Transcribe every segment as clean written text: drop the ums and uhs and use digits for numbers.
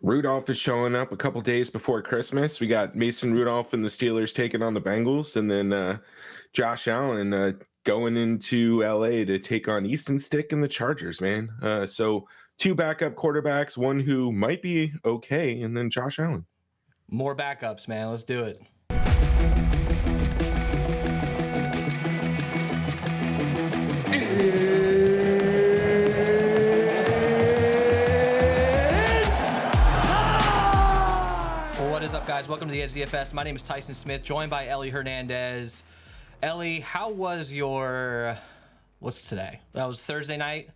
Rudolph is showing up a couple days before Christmas. We got Mason Rudolph and the Steelers taking on the Bengals, and then Josh Allen going into LA to take on Easton Stick and the Chargers, man. So two backup quarterbacks, one who might be okay, and then Josh Allen. More backups, man. Let's do it. What is up, guys? Welcome to the Edge DFS. My name is Tyson Smith, joined by Ellie Hernandez. Ellie, how was your... What's today? That was Thursday night.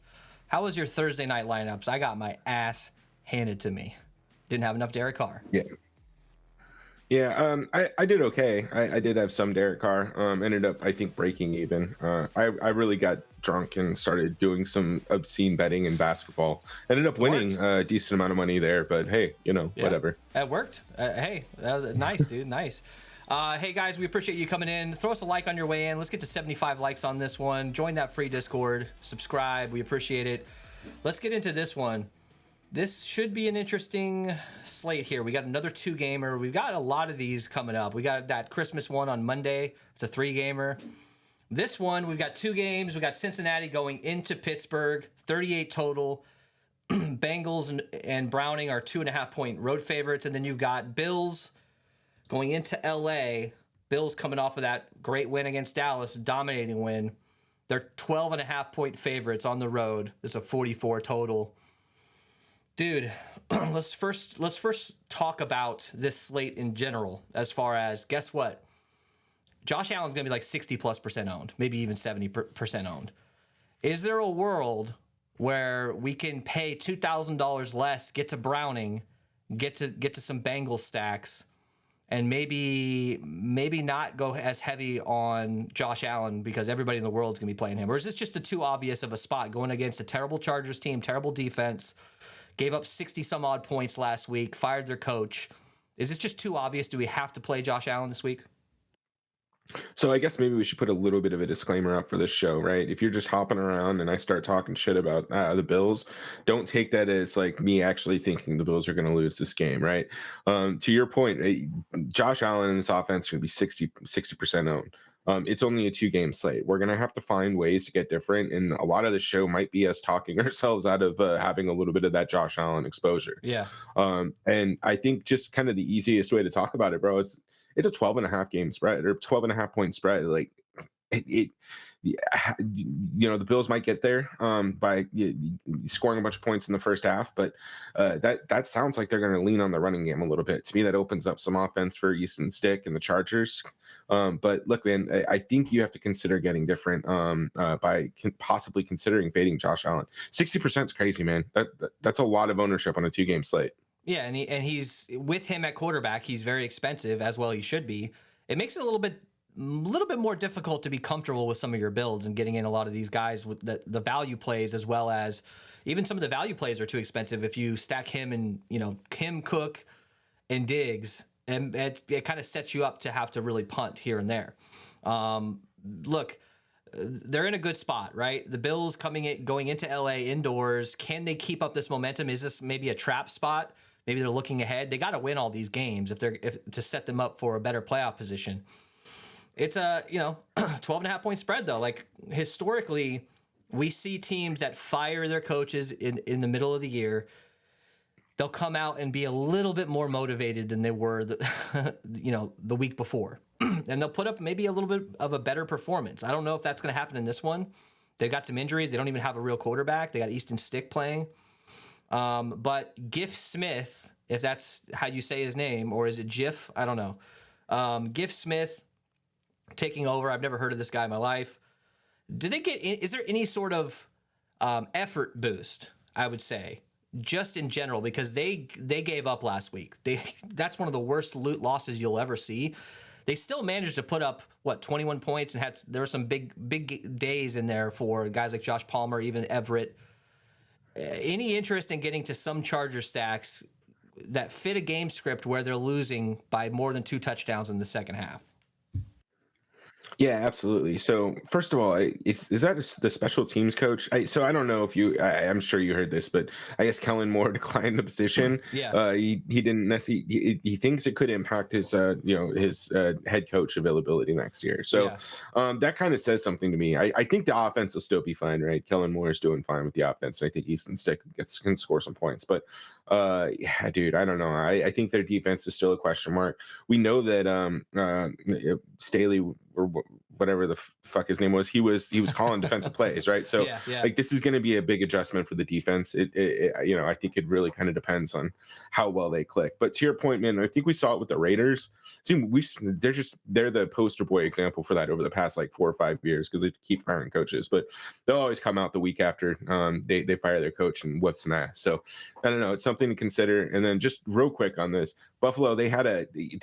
How was your Thursday night lineups? I got my ass handed to me. Didn't have enough Derek Carr. Yeah, I did okay. I did have some Derek Carr. Ended up, I think, breaking even. I really got drunk and started doing some obscene betting in basketball. Ended up winning a decent amount of money there, but hey, whatever. It worked. Hey, that was nice, dude. Nice. Hey, guys, we appreciate you coming in. Throw us a like on your way in. Let's get to 75 likes on this one. Join that free Discord. Subscribe. We appreciate it. Let's get into this one. This should be an interesting slate here. We got another two-gamer. We've got a lot of these coming up. We got that Christmas one on Monday. It's a three-gamer. This one, we've got two games. We got Cincinnati going into Pittsburgh, 38 total. Bengals and Browning are 2.5-point road favorites. And then you've got Bills going into LA. Bills coming off of that great win against Dallas, dominating win. They're 12.5-point favorites on the road. It's a 44 total. Dude, let's first talk about this slate in general. As far as, guess what? Josh Allen's gonna be like 60+% owned, maybe even 70% owned. Is there a world where we can pay $2,000 less, get to Browning, get to some Bengals stacks, and maybe not go as heavy on Josh Allen because everybody in the world is gonna be playing him? Or is this just too obvious of a spot going against a terrible Chargers team, terrible defense? Gave up 60-some-odd points last week, fired their coach. Is this just too obvious? Do we have to play Josh Allen this week? So I guess maybe we should put a little bit of a disclaimer up for this show, right? If you're just hopping around and I start talking shit about the Bills, don't take that as like me actually thinking the Bills are going to lose this game, right? To your point, Josh Allen and this offense are going to be 60% owned. It's only a two-game slate. We're going to have to find ways to get different, and a lot of the show might be us talking ourselves out of having a little bit of that Josh Allen exposure. Yeah. And I think just kind of the easiest way to talk about it, bro, is it's a 12.5 game spread or 12.5 point spread. Like the Bills might get there by scoring a bunch of points in the first half, but that sounds like they're going to lean on the running game a little bit. To me, that opens up some offense for Easton Stick and the Chargers. But look, man, I think you have to consider getting different by possibly considering fading Josh Allen. 60% is crazy, man. That's a lot of ownership on a two-game slate. Yeah, and he's with him at quarterback. He's very expensive, as well he should be. It makes it a little bit more difficult to be comfortable with some of your builds and getting in a lot of these guys with the value plays, as well as even some of the value plays are too expensive. If you stack him and Kim, Cook, and Diggs, and it kind of sets you up to have to really punt here and there. Look, they're in a good spot, right? The Bills going into LA indoors. Can they keep up this momentum? Is this maybe a trap spot? Maybe they're looking ahead. They got to win all these games if to set them up for a better playoff position. It's a 12.5 point spread though. Like historically, we see teams that fire their coaches in the middle of the year. They'll come out and be a little bit more motivated than they were the week before. And they'll put up maybe a little bit of a better performance. I don't know if that's going to happen in this one. They've got some injuries. They don't even have a real quarterback. They got Easton Stick playing. But Giff Smith, if that's how you say his name, or is it Jiff? I don't know. Giff Smith taking over. I've never heard of this guy in my life. Is there any sort of effort boost, I would say, just in general, because they gave up last week. That's one of the worst losses you'll ever see. They still managed to put up 21 points, and there were some big days in there for guys like Josh Palmer, even Everett. Any interest in getting to some Charger stacks that fit a game script where they're losing by more than 2 touchdowns in the second half? Yeah, absolutely. So first of all, is that the special teams coach? So I don't know if I'm sure you heard this, but I guess Kellen Moore declined the position. Yeah. He didn't necessarily. He thinks it could impact his his head coach availability next year. So Yeah. that kind of says something to me. I think the offense will still be fine, right? Kellen Moore is doing fine with the offense, and I think Easton Stick can score some points. But yeah, dude, I don't know. I think their defense is still a question mark. We know that Staley or whatever the fuck his name was, he was calling defensive plays, right? So Yeah. Yeah. like this is going to be a big adjustment for the defense. I think it really kind of depends on how well they click. But to your point, man, I think we saw it with the Raiders. See, they're the poster boy example for that over the past like 4 or 5 years because they keep firing coaches, but they'll always come out the week after they fire their coach and whoops an ass. So I don't know, it's something to consider. And then just real quick on this, Buffalo, they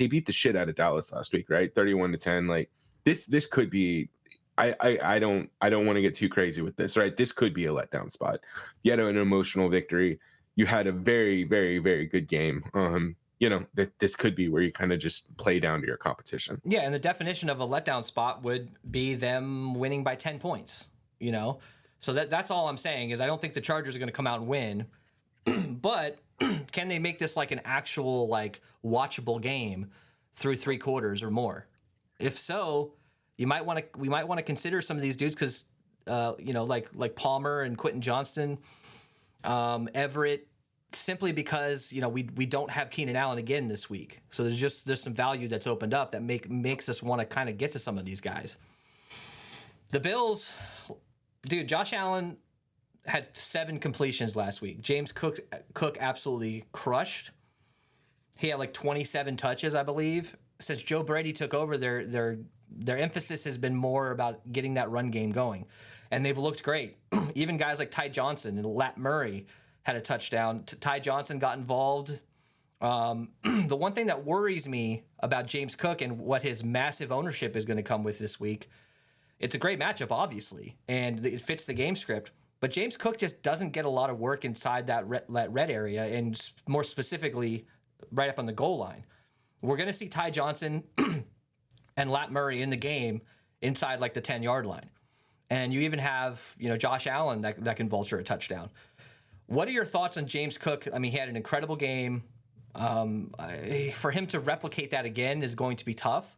beat the shit out of Dallas last week, right? 31-10. Like this could be. I don't want to get too crazy with this, right? This could be a letdown spot. You had an emotional victory. You had a very, very, very good game. This could be where you kind of just play down to your competition. Yeah, and the definition of a letdown spot would be them winning by 10 points, you know? So that's all I'm saying is I don't think the Chargers are going to come out and win, but can they make this like an actual like watchable game through 3 quarters or more? If so, we might want to consider some of these dudes because like Palmer and Quentin Johnston, Everett, simply because we don't have Keenan Allen again this week. So there's some value that's opened up that makes us want to kind of get to some of these guys. The Bills, dude, Josh Allen had 7 completions last week. James Cook absolutely crushed. He had like 27 touches, I believe. Since Joe Brady took over, their emphasis has been more about getting that run game going, and they've looked great. Even guys like Ty Johnson and Lat Murray had a touchdown. Ty Johnson got involved. The one thing that worries me about James Cook and what his massive ownership is going to come with this week, it's a great matchup, obviously, and it fits the game script. But James Cook just doesn't get a lot of work inside that red area, and more specifically, right up on the goal line. We're going to see Ty Johnson and Lat Murray in the game inside like the 10-yard line. And you even have, Josh Allen that can vulture a touchdown. What are your thoughts on James Cook? I mean, he had an incredible game. For him to replicate that again is going to be tough,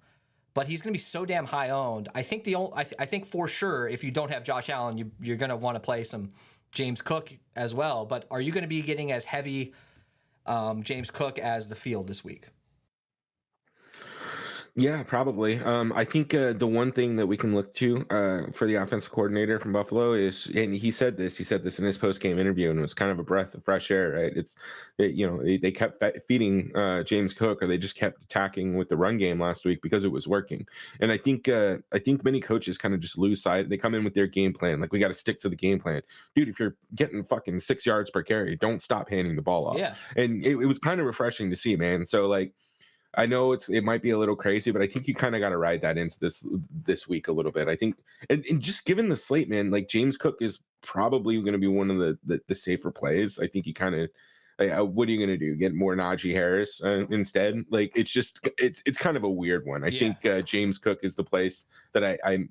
but he's going to be so damn high owned. I think I think for sure, if you don't have Josh Allen, you're going to want to play some James Cook as well. But are you going to be getting as heavy James Cook as the field this week? Yeah, probably. I think the one thing that we can look to for the offensive coordinator from Buffalo is, and he said this in his post-game interview, and it was kind of a breath of fresh air, right? They kept feeding James Cook, or they just kept attacking with the run game last week because it was working. And I think many coaches kind of just lose sight. They come in with their game plan, like we got to stick to the game plan, dude. If you're getting fucking 6 yards per carry, don't stop handing the ball off. Yeah, and it was kind of refreshing to see, man. So like, I know it might be a little crazy, but I think you kind of got to ride that into this week a little bit. I think, and just given the slate, man, like James Cook is probably going to be one of the safer plays. I think you kind of, what are you going to do? Get more Najee Harris instead? Like it's kind of a weird one. I think James Cook is the place that I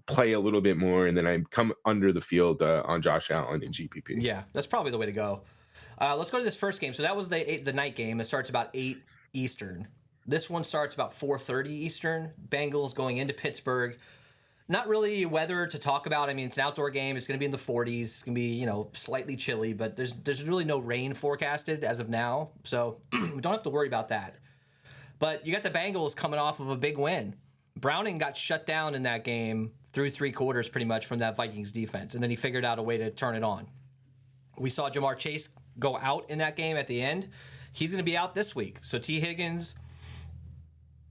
play a little bit more, and then I come under the field on Josh Allen and GPP. Yeah, that's probably the way to go. Let's go to this first game. So that was the night game. It starts about 8 Eastern. This one starts about 4:30 Eastern. Bengals going into Pittsburgh. Not really weather to talk about. I mean, it's an outdoor game. It's going to be in the 40s. It's going to be, slightly chilly, but there's really no rain forecasted as of now. So we don't have to worry about that. But you got the Bengals coming off of a big win. Browning got shut down in that game through 3 quarters pretty much from that Vikings defense, and then he figured out a way to turn it on. We saw Jamar Chase go out in that game at the end. He's going to be out this week. So T. Higgins,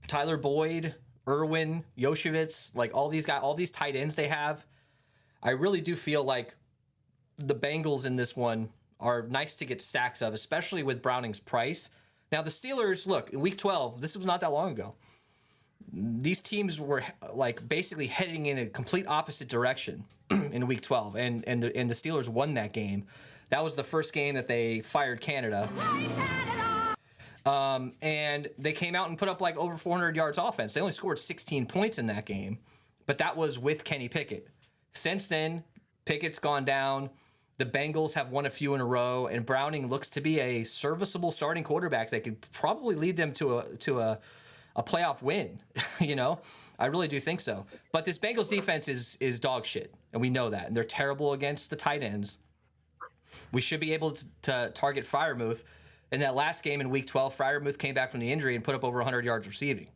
Tyler Boyd, Irwin, Yoshevitz, like all these guys, all these tight ends they have, I really do feel like the Bengals in this one are nice to get stacks of, especially with Browning's price. Now the Steelers, look, in Week 12, this was not that long ago. These teams were like basically heading in a complete opposite direction in Week 12, and the Steelers won that game. That was the first game that they fired Canada. And they came out and put up like over 400 yards offense. They only scored 16 points in that game. but that was with Kenny Pickett. Since then, Pickett's gone down. The Bengals have won a few in a row, and Browning looks to be a serviceable starting quarterback that could probably lead them to a playoff win. I really do think so. But this Bengals defense is dog shit, and we know that. And they're terrible against the tight ends. We should be able to target Freiermuth. In that last game in Week 12, Freiermuth came back from the injury and put up over 100 yards receiving.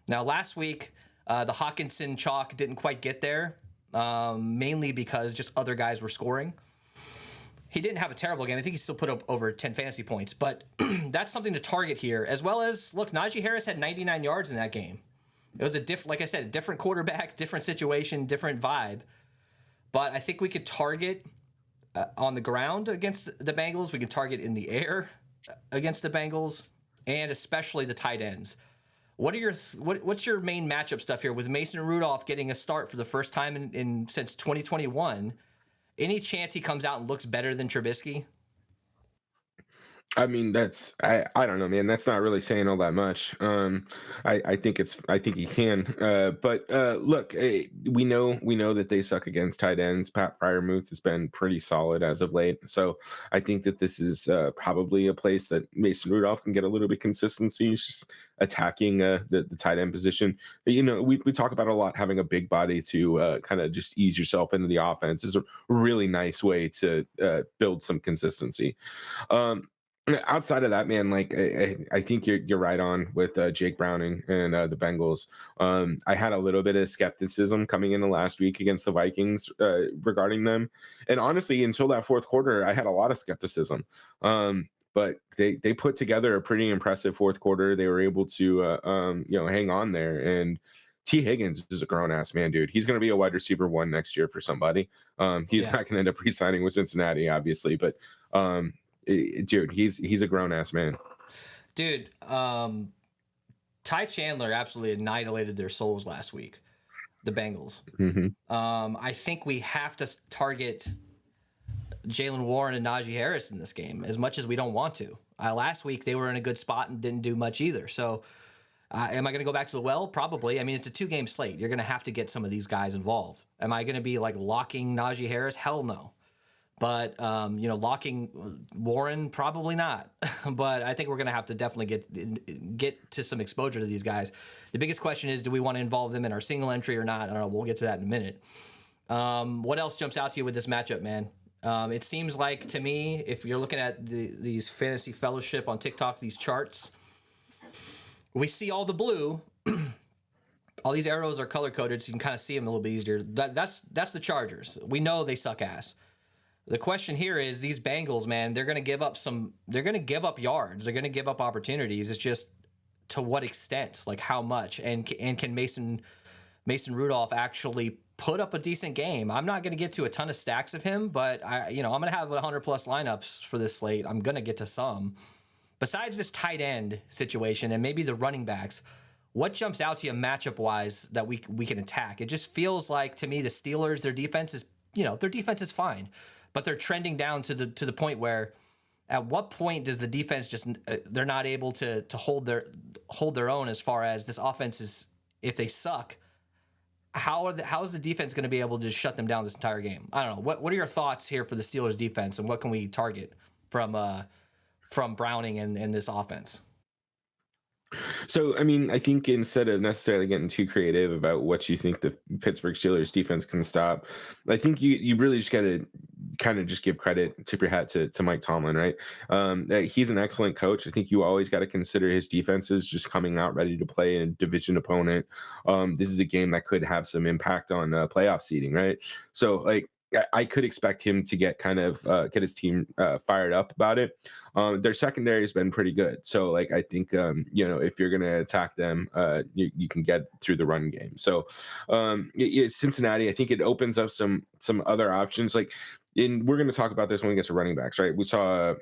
Now, last week, the Hawkinson chalk didn't quite get there, mainly because just other guys were scoring. He didn't have a terrible game. I think he still put up over 10 fantasy points, but that's something to target here, as well as, look, Najee Harris had 99 yards in that game. It was like I said, a different quarterback, different situation, different vibe. But I think we could target on the ground against the Bengals. We can target in the air against the Bengals, and especially the tight ends. What's your main matchup stuff here with Mason Rudolph getting a start for the first time in since 2021? Any chance he comes out and looks better than Trubisky? I mean, I don't know, man. That's not really saying all that much. I think he can. But look, we know that they suck against tight ends. Pat Freiermuth has been pretty solid as of late. So I think that this is probably a place that Mason Rudolph can get a little bit consistency. He's just attacking the tight end position. We talk about a lot, having a big body to kind of just ease yourself into the offense is a really nice way to build some consistency. Outside of that, man, like I think you're right on with Jake Browning and the Bengals. I had a little bit of skepticism coming into last week against the Vikings regarding them, and honestly, until that fourth quarter, I had a lot of skepticism. But they put together a pretty impressive fourth quarter. They were able to hang on there. And T. Higgins is a grown ass man, dude. He's going to be a wide receiver 1 next year for somebody. He's not going to end up re-signing with Cincinnati, obviously, but. Dude, he's a grown ass man. Dude, Ty Chandler absolutely annihilated their souls last week, the Bengals. Mm-hmm. I think we have to target Jaylen Warren and Najee Harris in this game as much as we don't want to. Last week they were in a good spot and didn't do much either. So am I going to go back to the well? Probably. I mean, it's a 2-game slate. You're going to have to get some of these guys involved. Am I going to be like locking Najee Harris? Hell no. But, locking Warren, probably not. But I think we're going to have to definitely get to some exposure to these guys. The biggest question is, do we want to involve them in our single entry or not? I don't know. We'll get to that in a minute. What else jumps out to you with this matchup, man? It seems like, to me, if you're looking at these Fantasy Fellowship on TikTok, these charts, we see all the blue. All these arrows are color-coded, so you can kind of see them a little bit easier. That's the Chargers. We know they suck ass. The question here is, these Bengals, man, they're going to give up yards. They're going to give up opportunities. It's just to what extent, like how much, and can Mason Rudolph actually put up a decent game? I'm not going to get to a ton of stacks of him, but I'm going to have 100 plus lineups for this slate. I'm going to get to some. Besides this tight end situation and maybe the running backs, what jumps out to you matchup wise that we can attack? It just feels like, to me, the Steelers, their defense is fine. But they're trending down to the point where, at what point does the defense just they're not able to hold their own as far as this offense is? If they suck, how is the defense going to be able to shut them down this entire game? I don't know. What are your thoughts here for the Steelers defense, and what can we target from Browning and this offense? So, I mean, I think instead of necessarily getting too creative about what you think the Pittsburgh Steelers defense can stop, I think you really just got to kind of just give credit, tip your hat to Mike Tomlin, right? He's an excellent coach. I think you always got to consider his defenses just coming out ready to play a division opponent. This is a game that could have some impact on playoff seeding, right? So, like, I could expect him to get his team fired up about it. Their secondary has been pretty good. So, like, I think, if you're going to attack them, you can get through the run game. So, Cincinnati, I think it opens up some other options. Like, we're going to talk about this when we get to running backs, right? We saw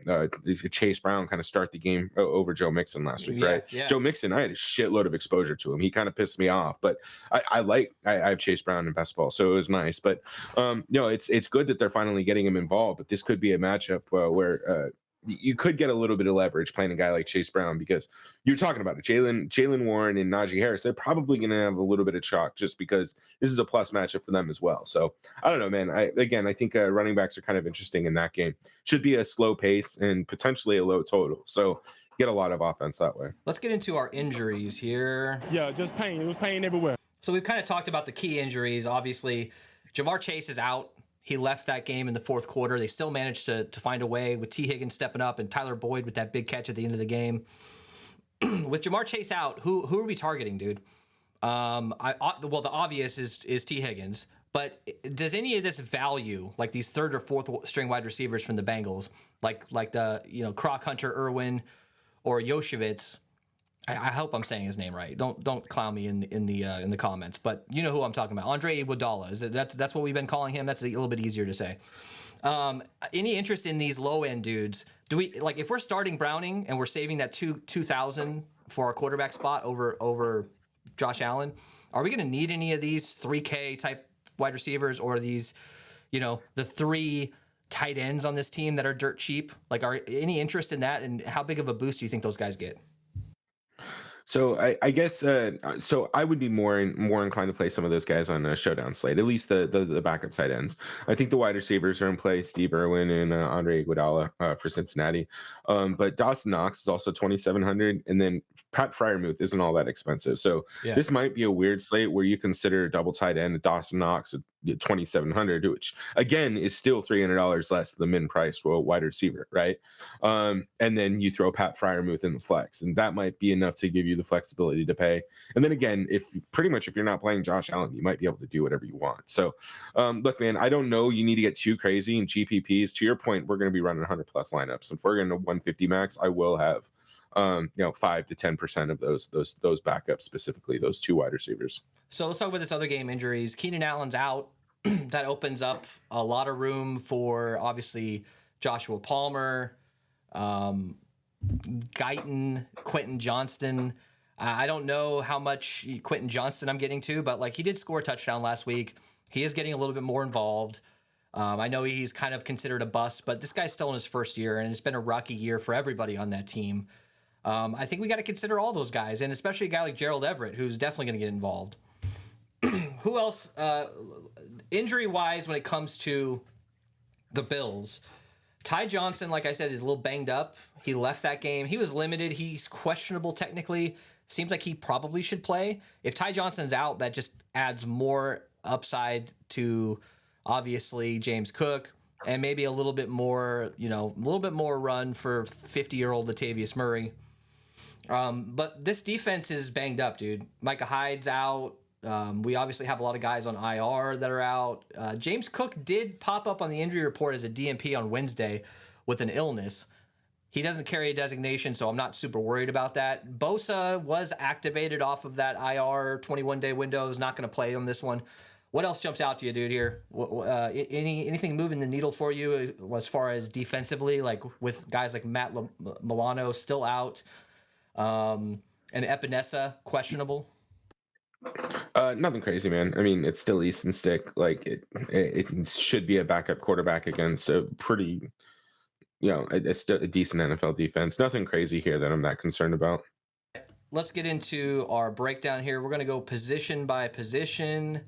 Chase Brown kind of start the game over Joe Mixon last week, right? Yeah. Joe Mixon, I had a shitload of exposure to him. He kind of pissed me off, but I have Chase Brown in best ball, so it was nice. But it's good that they're finally getting him involved. But this could be a matchup where you could get a little bit of leverage playing a guy like Chase Brown, because you're talking about it. Jalen Warren and Najee Harris, they're probably going to have a little bit of chalk just because this is a plus matchup for them as well. So I don't know, man. I think running backs are kind of interesting in that game. Should be a slow pace and potentially a low total. So get a lot of offense that way. Let's get into our injuries here. Yeah, just pain. It was pain everywhere. So we've kind of talked about the key injuries. Obviously, Jamar Chase is out. He left that game in the fourth quarter. They still managed to find a way with T. Higgins stepping up and Tyler Boyd with that big catch at the end of the game. With Jamar Chase out, who are we targeting, dude? The obvious is T. Higgins. But does any of this value, like these third or fourth string wide receivers from the Bengals, like the Croc Hunter, Irwin, or Yoshevitz? I hope I'm saying his name right. Don't clown me in the comments. But you know who I'm talking about. Andre Iguodala. That's what we've been calling him. That's a little bit easier to say. Any interest in these low end dudes? Do we, like, if we're starting Browning and we're saving that 2,000 for our quarterback spot over Josh Allen, are we going to need any of these 3K type wide receivers, or these, the 3 tight ends on this team that are dirt cheap? Like, are any interest in that, and how big of a boost do you think those guys get? So I guess so I would be more inclined to play some of those guys on a showdown slate, at least the backup tight ends. I think the wide receivers are in play: Steve Irwin and Andre Iguodala for Cincinnati. But Dawson Knox is also 2,700, and then Pat Freiermuth isn't all that expensive. So This might be a weird slate where you consider double tight end Dawson Knox at 2,700, which again is still $300 less than the min price for a wide receiver, right? And then you throw Pat Freiermuth in the flex, and that might be enough to give you the flexibility to pay. And then again, if you're not playing Josh Allen, you might be able to do whatever you want. So look, man, I don't know you need to get too crazy in GPPs. To your point, we're going to be running 100 plus lineups. If we're going to 150 max, I will have 5 to 10% of those backups, specifically those 2 wide receivers. So let's talk about this other game, injuries. Keenan Allen's out. That opens up a lot of room for, obviously, Joshua Palmer, Guyton, Quentin Johnston. I don't know how much Quentin Johnston I'm getting to, but like, he did score a touchdown last week. He is getting a little bit more involved. I know he's kind of considered a bust, but this guy's still in his first year, and it's been a rocky year for everybody on that team. I think we got to consider all those guys, and especially a guy like Gerald Everett, who's definitely going to get involved. Who else, injury-wise, when it comes to the Bills? Ty Johnson, like I said, is a little banged up. He left that game. He was limited. He's questionable technically. Seems like he probably should play. If Ty Johnson's out, that just adds more upside to, obviously, James Cook, and maybe a little bit more, run for 50-year-old Latavius Murray. But this defense is banged up, dude. Micah Hyde's out. We obviously have a lot of guys on IR that are out. James Cook did pop up on the injury report as a DNP on Wednesday with an illness. He doesn't carry a designation, so I'm not super worried about that. Bosa was activated off of that IR 21-day window. Is not going to play on this one. What else jumps out to you, dude, here? Anything moving the needle for you as far as defensively, like with guys like Matt Milano still out, and Epinesa questionable? Nothing crazy, man. I mean, it's still Easton Stick. Like it should be a backup quarterback against a pretty, it's still a decent NFL defense. Nothing crazy here that I'm that concerned about. Let's get into our breakdown here. We're going to go position by position.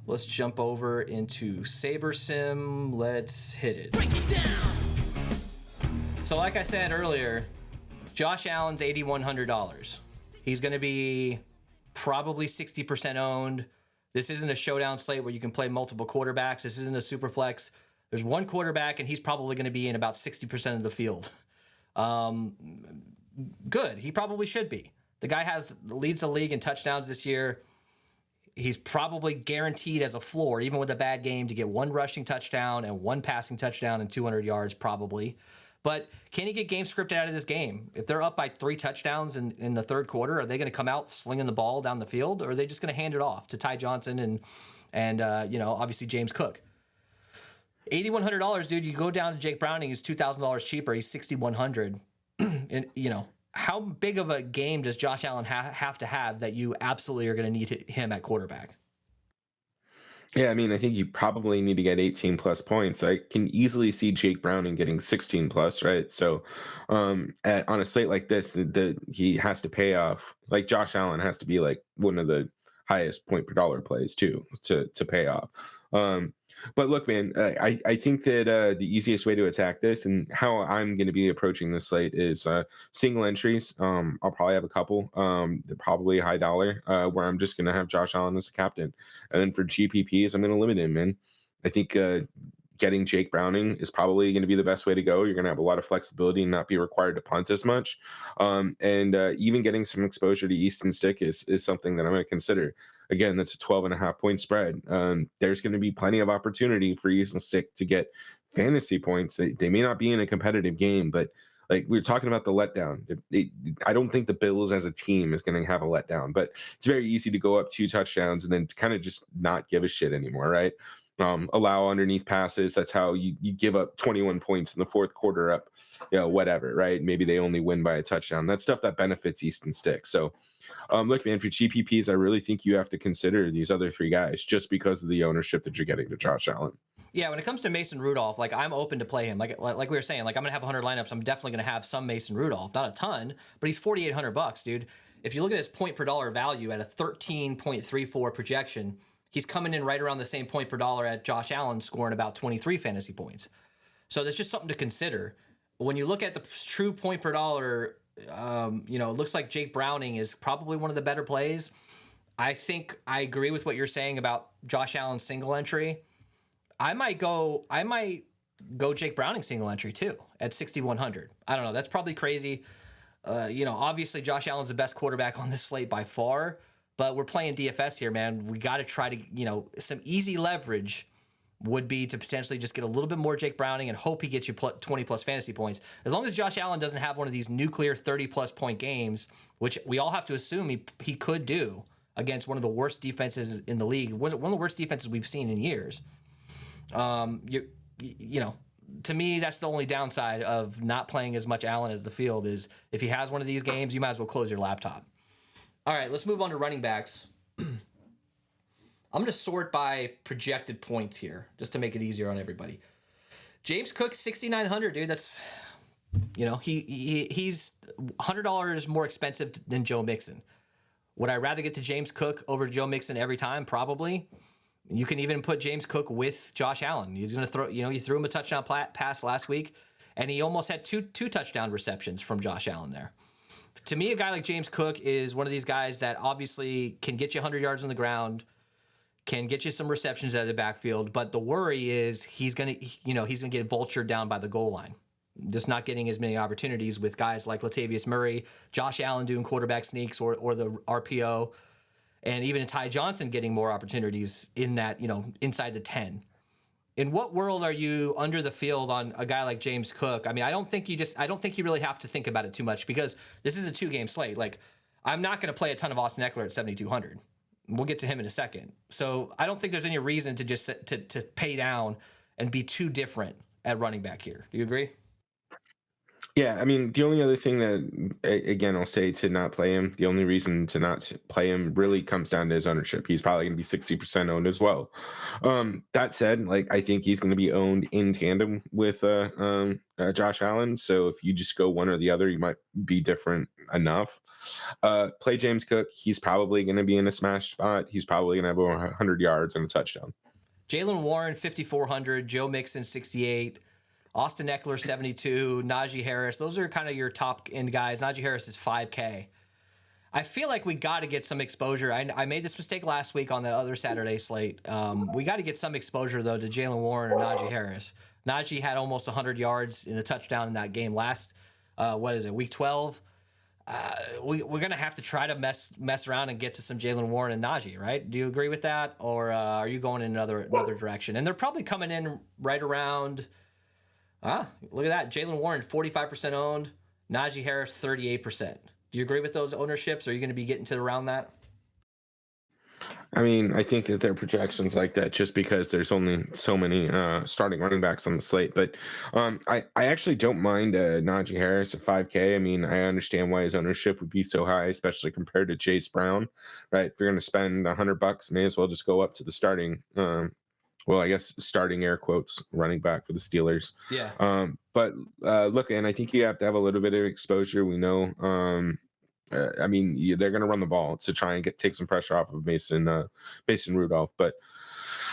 Let's jump over into Saber Sim. Let's hit it. Break it down. So like I said earlier, Josh Allen's $8,100. He's going to be probably 60% owned. This isn't a showdown slate where you can play multiple quarterbacks. This isn't a super flex. There's one quarterback, and he's probably going to be in about 60% of the field. Good. He probably should be. The guy leads the league in touchdowns this year. He's probably guaranteed as a floor, even with a bad game, to get 1 rushing touchdown and 1 passing touchdown and 200 yards probably. But can he get game scripted out of this game? If they're up by 3 touchdowns in the third quarter, are they going to come out slinging the ball down the field, or are they just going to hand it off to Ty Johnson and obviously James Cook? $8,100, dude. You go down to Jake Browning, who's $2,000 cheaper. He's $6,100. And how big of a game does Josh Allen have to have that you absolutely are going to need him at quarterback? Yeah, I mean, I think you probably need to get 18 plus points. I can easily see Jake Browning getting 16 plus, right? So, on a slate like this, he has to pay off. Like Josh Allen has to be like one of the highest point per dollar plays too to pay off. Um, but look, man, I think that the easiest way to attack this and how I'm going to be approaching this slate is single entries. I'll probably have a couple. They're probably high dollar, where I'm just going to have Josh Allen as the captain. And then for GPPs, I'm going to limit him, man. I think getting Jake Browning is probably going to be the best way to go. You're going to have a lot of flexibility and not be required to punt as much. And even getting some exposure to Easton Stick is something that I'm going to consider. Again, that's a 12.5 point spread. There's going to be plenty of opportunity for Easton Stick to get fantasy points. They may not be in a competitive game, but like we were talking about the letdown, I don't think the Bills as a team is going to have a letdown, but it's very easy to go up 2 touchdowns and then kind of just not give a shit anymore, right? Allow underneath passes. That's how you give up 21 points in the fourth quarter up, whatever, right? Maybe they only win by a touchdown. That's stuff that benefits Easton Stick. So, look, man, for GPPs, I really think you have to consider these other 3 guys just because of the ownership that you're getting to Josh Allen. Yeah, when it comes to Mason Rudolph, like I'm open to play him. Like we were saying, like I'm gonna have 100 lineups. I'm definitely gonna have some Mason Rudolph, not a ton, but he's $4,800, dude. If you look at his point per dollar value at a 13.34 projection, he's coming in right around the same point per dollar at Josh Allen, scoring about 23 fantasy points. So there's just something to consider. When you look at the true point per dollar, it looks like Jake Browning is probably one of the better plays. I think I agree with what you're saying about Josh Allen's single entry. I might go Jake Browning single entry too at 6,100. I don't know. That's probably crazy. Obviously Josh Allen's the best quarterback on this slate by far, but we're playing DFS here, man. We got to try to, some easy leverage would be to potentially just get a little bit more Jake Browning and hope he gets you 20 plus fantasy points. As long as Josh Allen doesn't have one of these nuclear 30 plus point games, which we all have to assume he could do against one of the worst defenses in the league, one of the worst defenses we've seen in years. To me, that's the only downside of not playing as much Allen as the field is if he has one of these games, you might as well close your laptop. All right, let's move on to running backs. I'm going to sort by projected points here just to make it easier on everybody. James Cook, 6,900, dude. That's, he's $100 more expensive than Joe Mixon. Would I rather get to James Cook over Joe Mixon every time? Probably. You can even put James Cook with Josh Allen. He's going to throw, you threw him a touchdown pass last week, and he almost had two touchdown receptions from Josh Allen there. To me, a guy like James Cook is one of these guys that obviously can get you 100 yards on the ground, can get you some receptions out of the backfield, but the worry is he's going to get vultured down by the goal line. Just not getting as many opportunities with guys like Latavius Murray, Josh Allen doing quarterback sneaks or the RPO. And even Ty Johnson getting more opportunities in that, inside the 10. In what world are you under the field on a guy like James Cook? I mean, I don't think you really have to think about it too much because this is a 2-game slate. Like, I'm not going to play a ton of Austin Eckler at 7,200. We'll get to him in a second. So I don't think there's any reason to just to pay down and be too different at running back here. Do you agree? Yeah, I mean, the only other thing that, again, I'll say to not play him, the only reason to not play him really comes down to his ownership. He's probably going to be 60% owned as well. That said, like, I think he's going to be owned in tandem with Josh Allen. So if you just go one or the other, you might be different enough. Play James Cook. He's probably going to be in a smash spot. He's probably going to have over 100 yards and a touchdown. Jaylen Warren, 5,400. Joe Mixon, 68. Austin Eckler, 72, Najee Harris. Those are kind of your top end guys. Najee Harris is 5K. I feel like we got to get some exposure. I made this mistake last week on that other Saturday slate. We got to get some exposure, though, to Jaylen Warren or Najee Harris. Najee had almost 100 yards in a touchdown in that game last, week 12. We're going to have to try to mess around and get to some Jaylen Warren and Najee, right? Do you agree with that? Or are you going in another direction? And they're probably coming in right around... look at that. Jaylen Warren, 45% owned. Najee Harris, 38%. Do you agree with those ownerships? Or are you going to be getting to around that? I mean, I think that there are projections like that just because there's only so many starting running backs on the slate. But I actually don't mind Najee Harris at 5K. I mean, I understand why his ownership would be so high, especially compared to Chase Brown, right? If you're going to spend $100, may as well just go up to the starting. Well, I guess starting air quotes running back for the Steelers. Yeah. But look, and I think you have to have a little bit of exposure. We know. I mean, they're going to run the ball to try and take some pressure off of Mason Rudolph. But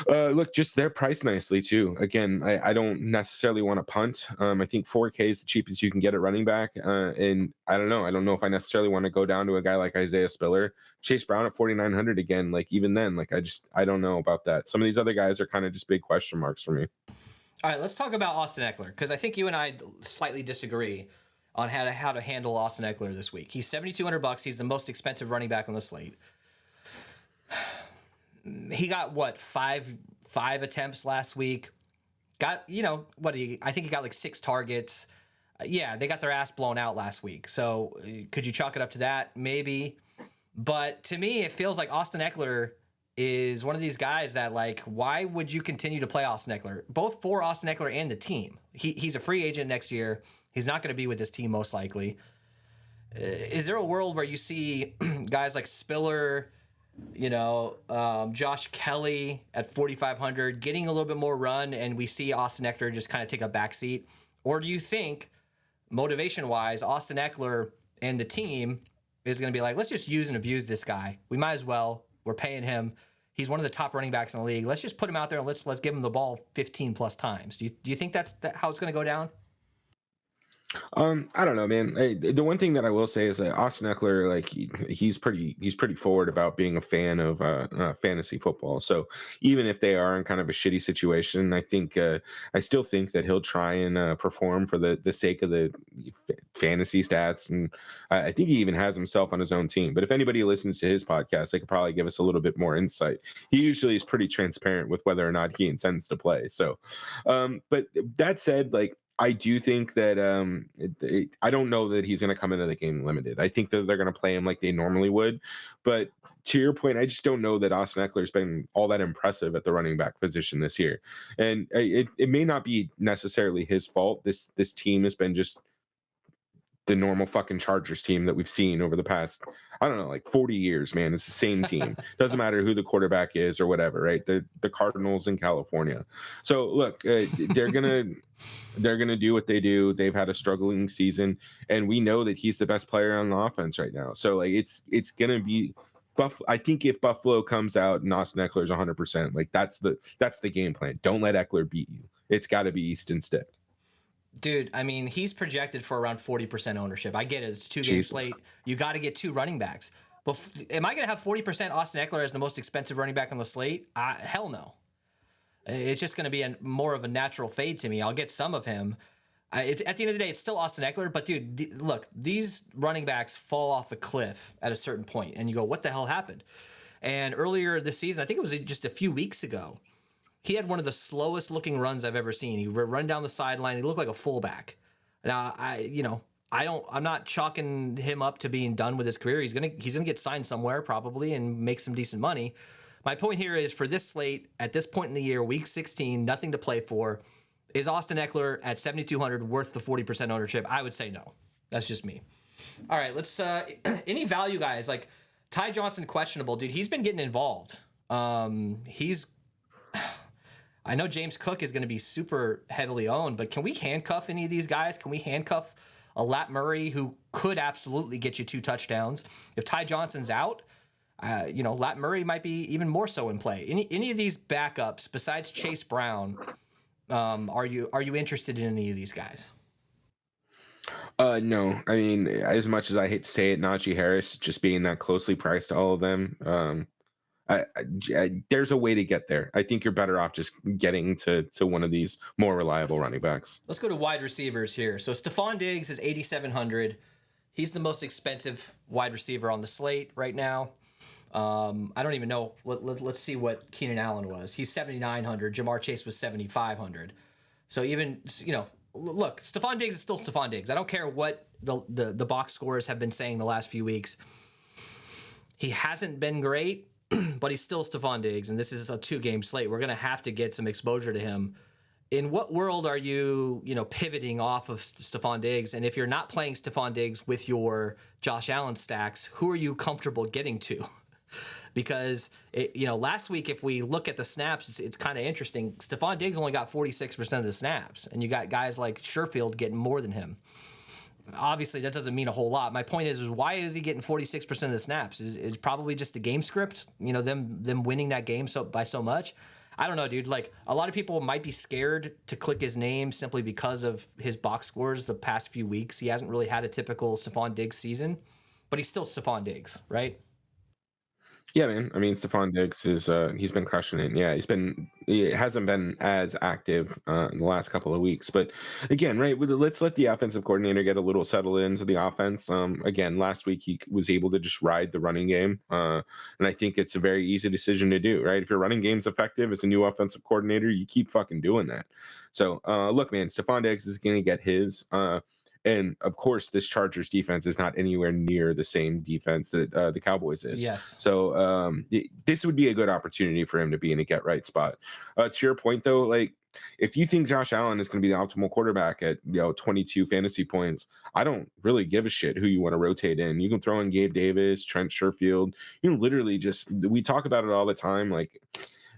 look, just they're priced nicely too. Again, I don't necessarily want to punt. I think 4K is the cheapest you can get at running back. And I don't know. I don't know if I necessarily want to go down to a guy like Isaiah Spiller. Chase Brown at 4,900 again. Like even then, like I don't know about that. Some of these other guys are kind of just big question marks for me. All right, let's talk about Austin Eckler, because I think you and I slightly disagree on how to handle Austin Eckler this week. He's $7,200. He's the most expensive running back on the slate. He got what, five attempts last week. Got, I think he got like 6 targets. Yeah, they got their ass blown out last week. So could you chalk it up to that? Maybe. But to me, it feels like Austin Eckler is one of these guys that, like, why would you continue to play Austin Eckler? Both for Austin Eckler and the team. He's a free agent next year. He's not going to be with this team most likely. Is there a world where you see guys like Spiller, Josh Kelly at 4,500 getting a little bit more run, and we see Austin Eckler just kind of take a backseat? Or do you think, motivation-wise, Austin Eckler and the team is going to be like, let's just use and abuse this guy. We might as well. We're paying him. He's one of the top running backs in the league. Let's just put him out there and let's give him the ball 15 plus times. Do you think that's how it's going to go down? I don't know, man. The one thing that I will say is that Austin Eckler, like he's pretty forward about being a fan of fantasy football. So even if they are in kind of a shitty situation, I think I still think that he'll try and perform for the sake of the fantasy stats. And I think he even has himself on his own team. But if anybody listens to his podcast, they could probably give us a little bit more insight. He usually is pretty transparent with whether or not he intends to play. So, but that said, like, I do think that I don't know that he's going to come into the game limited. I think that they're going to play him like they normally would. But to your point, I just don't know that Austin Eckler's been all that impressive at the running back position this year. And it may not be necessarily his fault. This team has been just the normal fucking Chargers team that we've seen over the past, I don't know, like 40 years, man. It's the same team. Doesn't matter who the quarterback is or whatever, right? The Cardinals in California. So look, they're gonna do what they do. They've had a struggling season, and we know that he's the best player on the offense right now. So like it's gonna be I think if Buffalo comes out and Austin Eckler is 100%, like that's the game plan. Don't let Eckler beat you. It's got to be Easton Stick. Dude, I mean, he's projected for around 40% ownership. I get it. It's a 2-game slate. You got to get 2 running backs. But am I going to have 40% Austin Eckler as the most expensive running back on the slate? Hell no. It's just going to be more of a natural fade to me. I'll get some of him. At the end of the day, it's still Austin Eckler. But, dude, look, these running backs fall off a cliff at a certain point, and you go, what the hell happened? And earlier this season, I think it was just a few weeks ago, he had one of the slowest looking runs I've ever seen. He run down the sideline. He looked like a fullback. Now, I'm not chalking him up to being done with his career. He's gonna get signed somewhere probably and make some decent money. My point here is, for this slate at this point in the year, week 16, nothing to play for. Is Austin Eckler at 7,200 worth the 40% ownership? I would say no. That's just me. All right, let's any value guys, like Ty Johnson, questionable, dude. He's been getting involved. I know James Cook is going to be super heavily owned, but can we handcuff any of these guys? Can we handcuff a Lat Murray, who could absolutely get you 2 touchdowns? If Ty Johnson's out, Lat Murray might be even more so in play. Any of these backups besides Chase Brown, are you interested in any of these guys? No. I mean, as much as I hate to say it, Najee Harris just being that closely priced to all of them, there's a way to get there. I think you're better off just getting to one of these more reliable running backs. Let's go to wide receivers here. So Stephon Diggs is 8,700. He's the most expensive wide receiver on the slate right now. I don't even know. Let's see what Keenan Allen was. He's 7,900. Jamar Chase was 7,500. So even, look, Stephon Diggs is still Stephon Diggs. I don't care what the box scores have been saying the last few weeks. He hasn't been great. but he's still Stephon Diggs, and this is a 2-game slate. We're going to have to get some exposure to him. In what world are you, pivoting off of Stephon Diggs? And if you're not playing Stephon Diggs with your Josh Allen stacks, who are you comfortable getting to? Because, last week, if we look at the snaps, it's kind of interesting. Stephon Diggs only got 46% of the snaps, and you got guys like Sherfield getting more than him. Obviously, that doesn't mean a whole lot. My point is why is he getting 46% of the snaps? Is probably just the game script, them winning that game by so much. I don't know, dude. Like, a lot of people might be scared to click his name simply because of his box scores the past few weeks. He hasn't really had a typical Stephon Diggs season, but he's still Stephon Diggs, right? Yeah, man. I mean, Stephon Diggs is he's been crushing it. Yeah, he hasn't been as active in the last couple of weeks. But again, right, let's let the offensive coordinator get a little settled into the offense. Again, last week he was able to just ride the running game. And I think it's a very easy decision to do, right? If your running game's effective as a new offensive coordinator, you keep fucking doing that. So look, man, Stephon Diggs is gonna get his. And of course, this Chargers defense is not anywhere near the same defense that the Cowboys is. Yes. So this would be a good opportunity for him to be in a get right spot. To your point, though, like if you think Josh Allen is going to be the optimal quarterback at 22 fantasy points, I don't really give a shit who you want to rotate in. You can throw in Gabe Davis, Trent Sherfield. You can literally we talk about it all the time, like.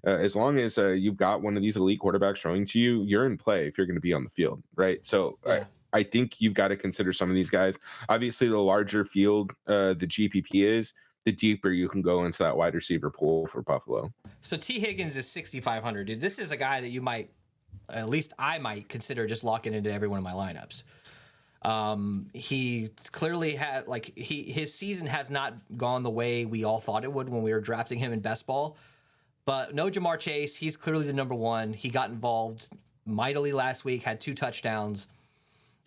As long as you've got one of these elite quarterbacks throwing to you, you're in play if you're going to be on the field, right? So Yeah. I think you've got to consider some of these guys. Obviously, the larger field the GPP is, the deeper you can go into that wide receiver pool for Buffalo. So T. Higgins is 6,500, dude. This is a guy that you might, at least I might consider just locking into every one of my lineups. He clearly had his season has not gone the way we all thought it would when we were drafting him in best ball. But no Jamar Chase, he's clearly the number one. He got involved mightily last week, had 2 touchdowns.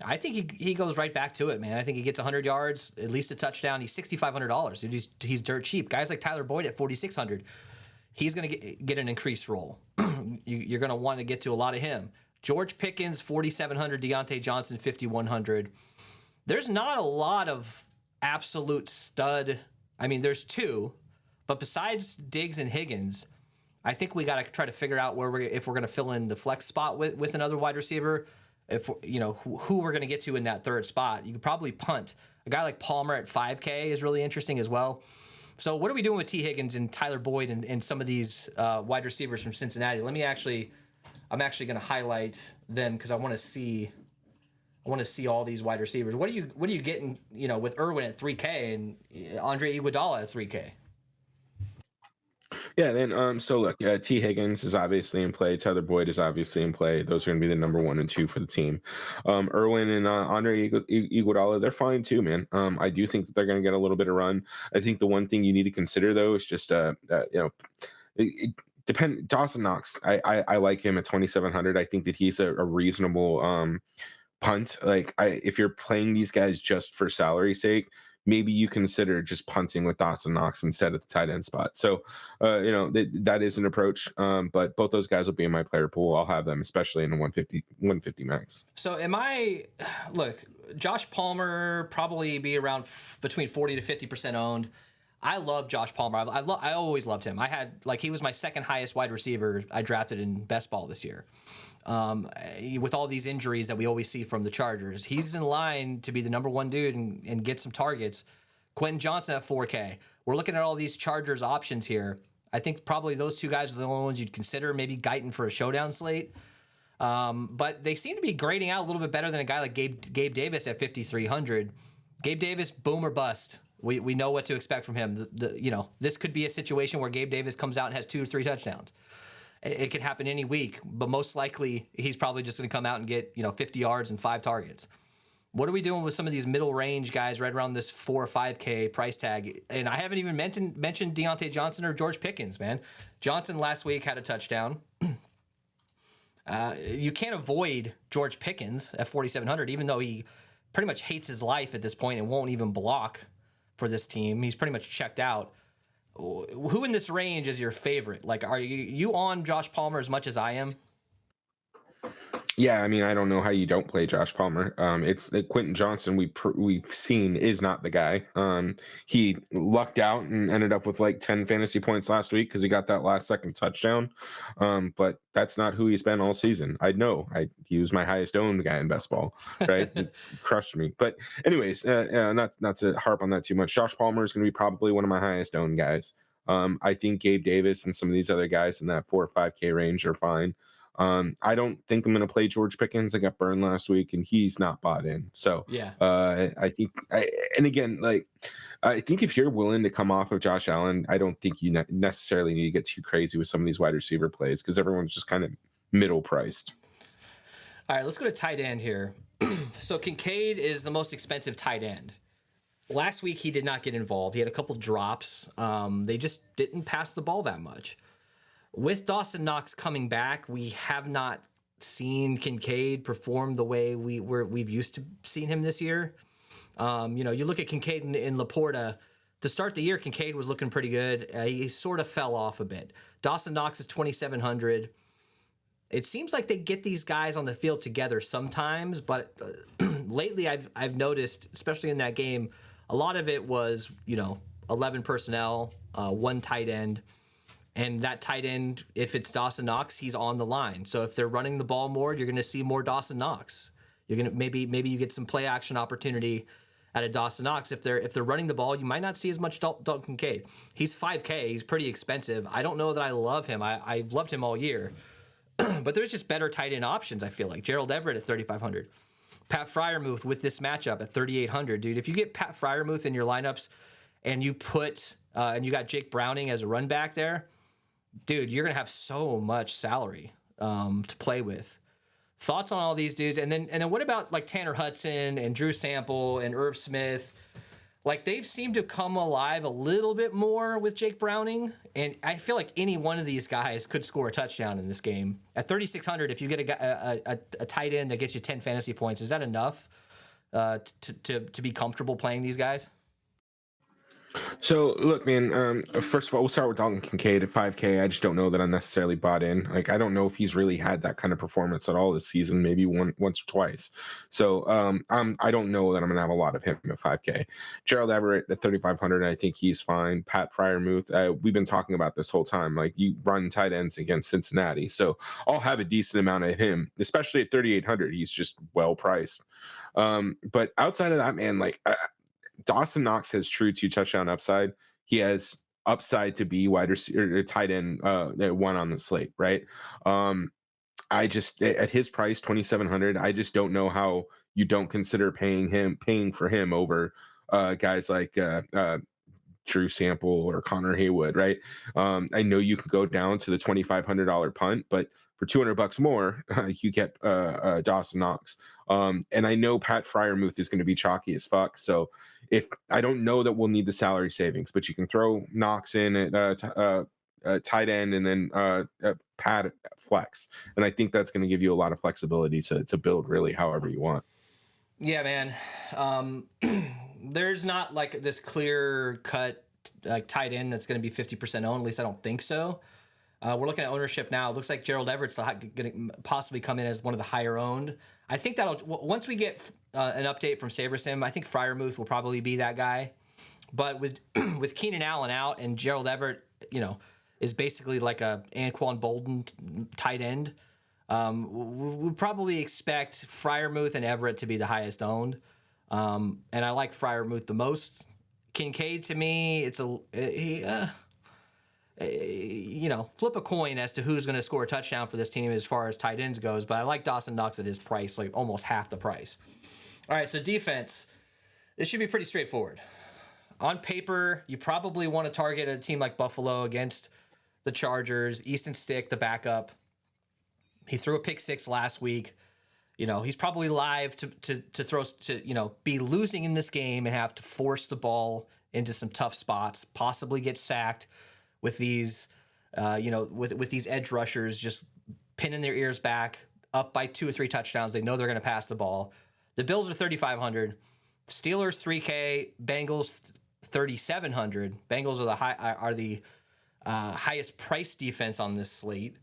I think he goes right back to it, man. I think he gets 100 yards, at least a touchdown. He's $6,500, dude. He's dirt cheap. Guys like Tyler Boyd at 4,600, he's going to get an increased role. You're going to want to get to a lot of him. George Pickens, 4,700. Deontay Johnson, 5,100. There's not a lot of absolute stud. I mean, there's 2, but besides Diggs and Higgins, I think we got to try to figure out if we're going to fill in the flex spot with another wide receiver. If who we're going to get to in that third spot. You could probably punt. A guy like Palmer at 5K is really interesting as well. So what are we doing with T. Higgins and Tyler Boyd and some of these wide receivers from Cincinnati? I'm actually going to highlight them because I want to see all these wide receivers. What are you getting, with Irwin at 3K and Andre Iguodala at 3K? Yeah, then so look, T. Higgins is obviously in play. Tyler Boyd is obviously in play. Those are going to be the number 1 and 2 for the team. Irwin and Andre Iguodala, they're fine too, man. I do think that they're going to get a little bit of run. I think the one thing you need to consider though is just it depend. Dawson Knox, I like him at 2,700. I think that he's a reasonable punt. If you're playing these guys just for salary sake, maybe you consider just punting with Dawson Knox instead of the tight end spot. So, that is an approach. But both those guys will be in my player pool. I'll have them, especially in the 150 max. So look, Josh Palmer probably be around between 40 to 50% owned. I love Josh Palmer. I always loved him. He was my second highest wide receiver I drafted in best ball this year. With all these injuries that we always see from the Chargers, he's in line to be the number 1 dude and get some targets. Quentin Johnson at 4K. We're looking at all these Chargers options here. I think probably those 2 guys are the only ones you'd consider. Maybe Guyton for a showdown slate. But they seem to be grading out a little bit better than a guy like Gabe Davis at 5,300. Gabe Davis, boom or bust. We know what to expect from him. This could be a situation where Gabe Davis comes out and has 2 or 3 touchdowns. It could happen any week, but most likely he's probably just going to come out and get 50 yards and 5 targets. What are we doing with some of these middle range guys right around this 4 or 5K price tag? And I haven't even mentioned Deontay Johnson or George Pickens, man. Johnson last week had a touchdown. You can't avoid George Pickens at 4,700, even though he pretty much hates his life at this point and won't even block for this team. He's pretty much checked out. Who in this range is your favorite? Are you on Josh Palmer as much as I am? Yeah, I mean, I don't know how you don't play Josh Palmer. It's Quentin Johnson. We've seen is not the guy. He lucked out and ended up with like 10 fantasy points last week because he got that last second touchdown. But that's not who he's been all season. I know. He was my highest owned guy in best ball. Right, it crushed me. But anyways, not to harp on that too much. Josh Palmer is going to be probably one of my highest owned guys. I think Gabe Davis and some of these other guys in that 4 or 5K range are fine. I don't think I'm going to play George Pickens. I got burned last week, and he's not bought in. So Yeah. I think, and again, like I think if you're willing to come off of Josh Allen, I don't think you necessarily need to get too crazy with some of these wide receiver plays because everyone's just kind of middle priced. All right, let's go to tight end here. So Kincaid is the most expensive tight end. Last week he did not get involved. He had a couple drops. They just didn't pass the ball that much. With Dawson Knox coming back, we have not seen Kincaid perform the way we've used to seeing him this year. You look at Kincaid in Laporta. To start the year, Kincaid was looking pretty good. He sort of fell off a bit. Dawson Knox is 2,700. It seems like they get these guys on the field together sometimes, but lately I've noticed, especially in that game, a lot of it was 11 personnel, one tight end. And that tight end, if it's Dawson Knox, he's on the line. So if they're running the ball more, you're going to see more Dawson Knox. You're going to maybe you get some play action opportunity out of Dawson Knox. If they're running the ball, you might not see as much Dalton Kincaid. He's 5K. He's pretty expensive. I don't know that I love him. I've loved him all year, but there's just better tight end options. I feel like Gerald Everett at 3,500, Pat Freiermuth with this matchup at 3,800. Dude, if you get Pat Freiermuth in your lineups, and you put and you got Jake Browning as a run back there. Dude, you're going to have so much salary to play with. Thoughts on all these dudes? And then what about like Tanner Hudson and Drew Sample and Irv Smith? Like they've seemed to come alive a little bit more with Jake Browning. And I feel like any one of these guys could score a touchdown in this game. At 3,600, if you get a tight end that gets you 10 fantasy points, is that enough to be comfortable playing these guys? So look, man. First of all, we'll start with Dalton Kincaid at 5K. I just don't know that I'm necessarily bought in. Like, I don't know if he's really had that kind of performance at all this season. Maybe once or twice. So I don't know that I'm gonna have a lot of him at 5K. Gerald Everett at 3,500. I think he's fine. Pat Freiermuth. We've been talking about this whole time. Like you run tight ends against Cincinnati, so I'll have a decent amount of him, especially at 3,800. He's just well priced. But outside of that, man, like. Dawson Knox has true 2 touchdown upside. He has upside to be wide receiver, tight end, one on the slate, right? I just at his price, 2,700. I just don't know how you don't consider paying for him over guys like Drew Sample or Connor Haywood, right? I know you can go down to the $2,500 punt, but for $200 more, you get Dawson Knox. And I know Pat Freiermuth is going to be chalky as fuck. So if I don't know that we'll need the salary savings, but you can throw Knox in at tight end and then Pat flex. And I think that's going to give you a lot of flexibility to build really however you want. Yeah, man. There's not like this clear cut like tight end that's going to be 50% owned. At least I don't think so. We're looking at ownership now. It looks like Gerald Everett's going to possibly come in as one of the higher owned. I think that'll once we get an update from SaberSim, I think Freiermuth will probably be that guy. But with Keenan Allen out and Gerald Everett, is basically like a Anquan Bolden tight end. We'll probably expect Freiermuth and Everett to be the highest owned. And I like Freiermuth the most. Kincaid to me, it's flip a coin as to who's going to score a touchdown for this team as far as tight ends goes. But I like Dawson Knox at his price, like almost half the price. All right, so defense. This should be pretty straightforward. On paper, you probably want to target a team like Buffalo against the Chargers. Easton Stick, the backup. He threw a pick six last week. He's probably live to throw to be losing in this game and have to force the ball into some tough spots, possibly get sacked with these with these edge rushers just pinning their ears back, up by 2 or 3 touchdowns. They know they're going to pass the ball. The Bills are 3,500, Steelers 3K, Bengals 3,700. Bengals are the highest price defense on this slate.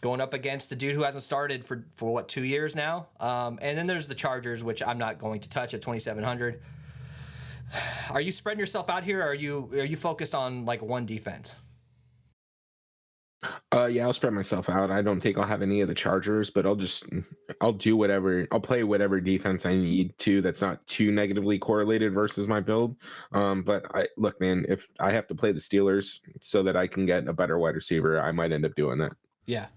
going up against a dude who hasn't started for what, 2 years now. And then there's the Chargers, which I'm not going to touch at 2,700. Are you spreading yourself out here? Or are you focused on like one defense? Yeah, I'll spread myself out. I don't think I'll have any of the Chargers, but I'll do whatever. I'll play whatever defense I need to. That's not too negatively correlated versus my build. But look, man, if I have to play the Steelers so that I can get a better wide receiver, I might end up doing that. Yeah,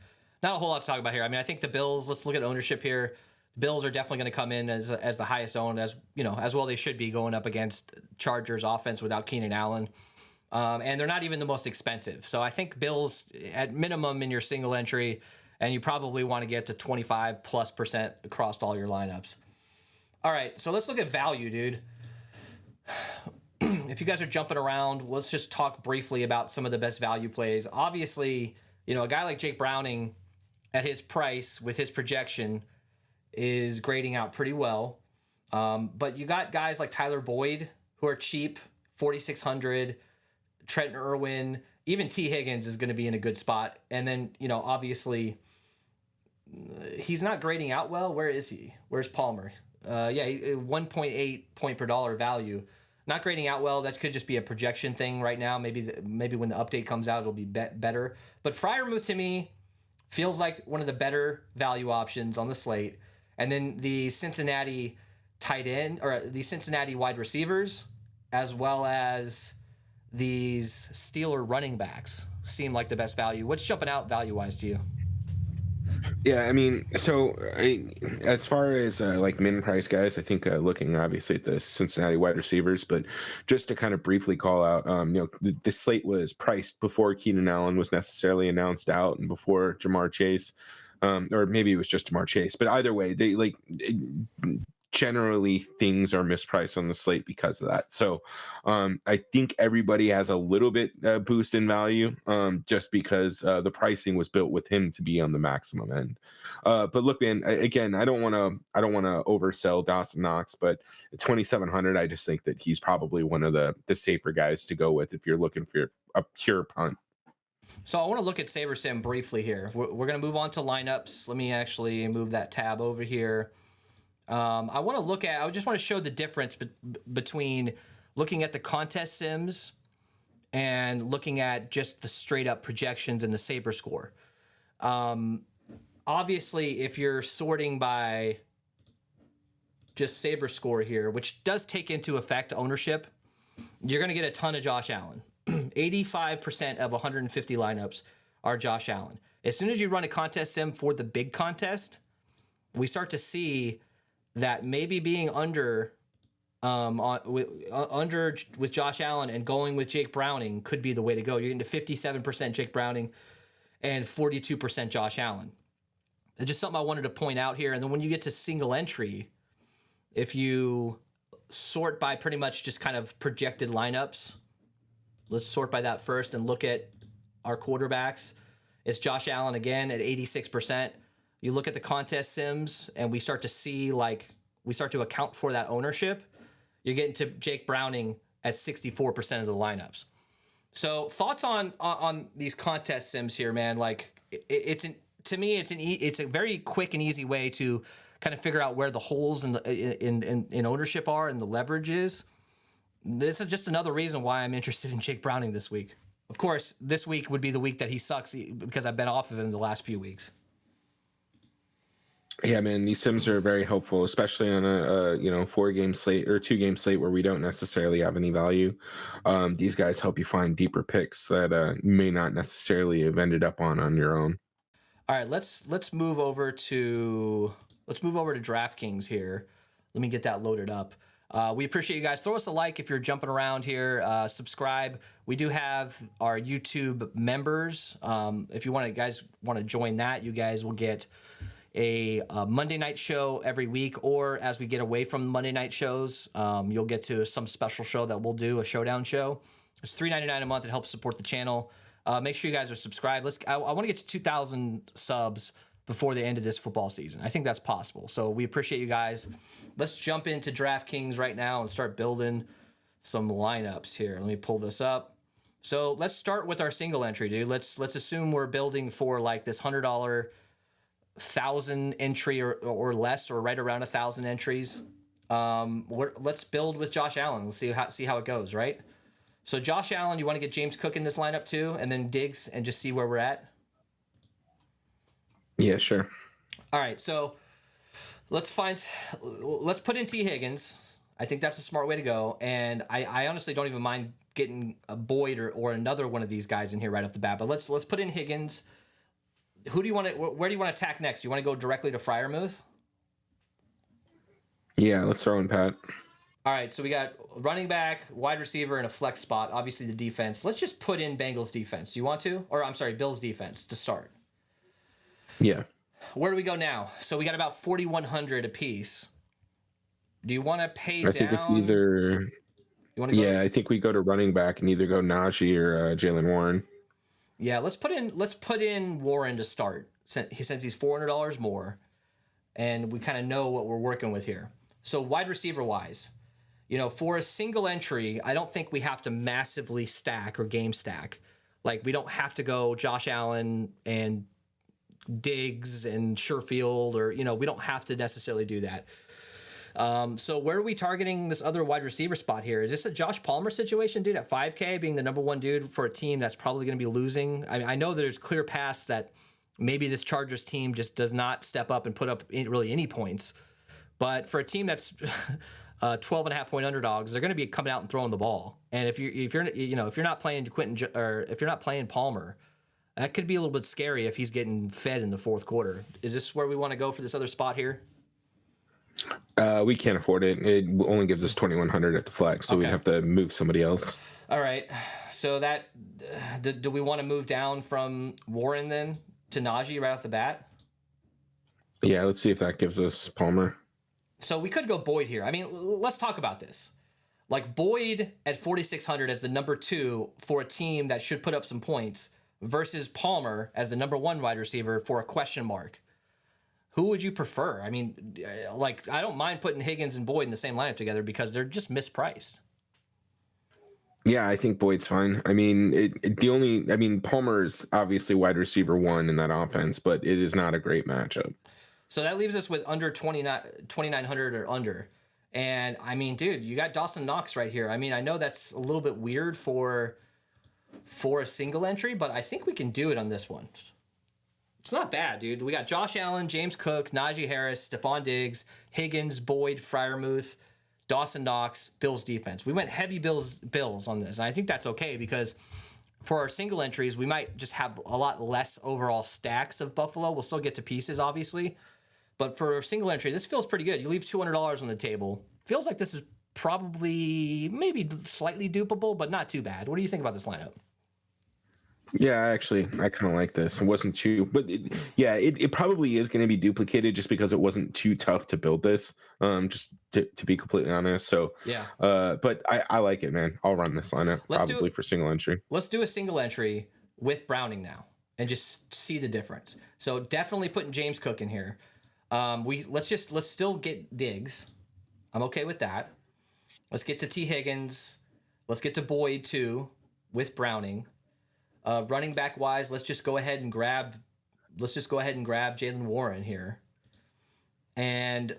not a whole lot to talk about here. I mean, I think the Bills. Let's look at ownership here. Bills are definitely going to come in as the highest owned, as as well they should be, going up against Chargers offense without Keenan Allen. And they're not even the most expensive. So I think Bills at minimum in your single entry, and you probably want to get to 25+% across all your lineups. All right, so let's look at value, dude. If you guys are jumping around, let's just talk briefly about some of the best value plays. Obviously, a guy like Jake Browning at his price with his projection is grading out pretty well. But you got guys like Tyler Boyd who are cheap, 4,600. Trent Irwin, even T. Higgins is going to be in a good spot. And then, obviously, he's not grading out well. Where is he? Where's Palmer? 1.8 point per dollar value. Not grading out well. That could just be a projection thing right now. Maybe when the update comes out, it'll be better. But Freiermuth, to me, feels like one of the better value options on the slate. And then the Cincinnati tight end, or the Cincinnati wide receivers, as well as these Steeler running backs seem like the best value. What's jumping out value-wise to you? Yeah, I mean, so as far as like min price guys, I think looking obviously at the Cincinnati wide receivers, but just to kind of briefly call out, the slate was priced before Keenan Allen was necessarily announced out and before Jamar Chase, or maybe it was just Jamar Chase, but either way, they generally things are mispriced on the slate because of that. So I think everybody has a little bit boost in value just because the pricing was built with him to be on the maximum end. But look, man, again, I don't want to oversell Dawson Knox, but at 2,700, I just think that he's probably one of the safer guys to go with if you're looking for a pure punt. So I want to look at SaberSim briefly here. We're going to move on to lineups. Let me actually move that tab over here. I just want to show the difference between looking at the contest sims and looking at just the straight up projections and the Saber score. Obviously, if you're sorting by just Saber score here, which does take into effect ownership, you're going to get a ton of Josh Allen. 85% of 150 lineups are Josh Allen. As soon as you run a contest sim for the big contest, we start to see that maybe being under with Josh Allen and going with Jake Browning could be the way to go. You're getting to 57% Jake Browning and 42% Josh Allen. It's just something I wanted to point out here. And then when you get to single entry, if you sort by pretty much just kind of projected lineups, let's sort by that first and look at our quarterbacks. It's Josh Allen again at 86%. You look at the contest sims and we start to account for that ownership. You're getting to Jake Browning at 64% of the lineups. So thoughts on these contest sims here, man. Like it's a very quick and easy way to kind of figure out where the holes in ownership are and the leverage is. This is just another reason why I'm interested in Jake Browning this week. Of course, this week would be the week that he sucks because I've been off of him the last few weeks. Yeah, man, these sims are very helpful, especially on a 4-game slate or 2-game slate where we don't necessarily have any value. These guys help you find deeper picks that you may not necessarily have ended up on your own. All right, let's move over to DraftKings here. Let me get that loaded up. We appreciate you guys. Throw us a like if you're jumping around here. Subscribe. We do have our YouTube members. If you guys want to join that, you guys will get a Monday night show every week, or as we get away from Monday night shows, you'll get to some special show that we'll do, a showdown show. It's $3.99 a month. It helps support the channel. Make sure you guys are subscribed. I want to get to 2,000 subs before the end of this football season. I think that's possible. So we appreciate you guys. Let's jump into DraftKings right now and start building some lineups here. Let me pull this up. So let's start with our single entry, dude. Let's assume we're building for like this $100 1,000 entry or less, or right around 1,000 entries. Let's build with Josh Allen. Let's see how it goes, right? So Josh Allen, you want to get James Cook in this lineup too, and then Diggs, and just see where we're at. Yeah, sure. All right, so let's put in T. Higgins. I think that's a smart way to go, and I honestly don't even mind getting a Boyd or another one of these guys in here right off the bat. But let's put in Higgins. Who do you want to? Where do you want to attack next? You want to go directly to Freiermuth? Yeah, let's throw in Pat. All right, so we got running back, wide receiver, and a flex spot. Obviously, the defense. Let's just put in Bengals defense. Do you want to? Or I'm sorry, Bills defense to start. Yeah. Where do we go now? So we got about 4,100 apiece. Do you want to pay down? I think it's either. You want to go? Yeah, I think we go to running back and either go Najee or Jalen Warren. Yeah, let's put in Warren to start since he's $400 more, and we kind of know what we're working with here. So wide receiver wise, for a single entry, I don't think we have to massively stack or game stack. Like, we don't have to go Josh Allen and Diggs and Sherfield, or we don't have to necessarily do that. So where are we targeting this other wide receiver spot here? Is this a Josh Palmer situation, dude, at 5K, being the number one dude for a team that's probably going to be losing? I know there's clear paths that maybe this Chargers team just does not step up and put up really any points. But for a team that's 12.5 point underdogs, they're going to be coming out and throwing the ball. And if you're not playing Quentin, or if you're not playing Palmer, that could be a little bit scary if he's getting fed in the fourth quarter. Is this where we want to go for this other spot here? We can't afford it. It only gives us 2,100 at the flex, so we'd have to move somebody else. All right. So that do we want to move down from Warren then to Najee right off the bat? Yeah, let's see if that gives us Palmer. So we could go Boyd here. I mean, let's talk about this. Like, Boyd at 4,600 as the number 2 for a team that should put up some points versus Palmer as the number 1 wide receiver for a question mark. Who would you prefer? I mean, like, I don't mind putting Higgins and Boyd in the same lineup together because they're just mispriced. Yeah, I think Boyd's fine. I mean, Palmer's obviously wide receiver 1 in that offense, but it is not a great matchup. So that leaves us with under 2,900 or under. And I mean, dude, you got Dawson Knox right here. I mean, I know that's a little bit weird for a single entry, but I think we can do it on this one. It's not bad, dude. We got Josh Allen, James Cook, Najee Harris, Stephon Diggs, Higgins, Boyd, Freiermuth, Dawson Knox, Bills defense. We went heavy Bills on this, and I think that's okay because for our single entries, we might just have a lot less overall stacks of Buffalo. We'll still get to pieces, obviously, but for a single entry, this feels pretty good. You leave $200 on the table. Feels like this is probably maybe slightly dupable, but not too bad. What do you think about this lineup? Yeah, actually, I kind of like this. It wasn't too, but it probably is going to be duplicated just because it wasn't too tough to build this. Just to be completely honest. So yeah, but I like it, man. I'll run this lineup probably for single entry. Let's do a single entry with Browning now and just see the difference. So definitely putting James Cook in here. Let's still get Diggs. I'm okay with that. Let's get to T. Higgins. Let's get to Boyd too with Browning. Running back wise, let's just go ahead and grab Jalen Warren here. And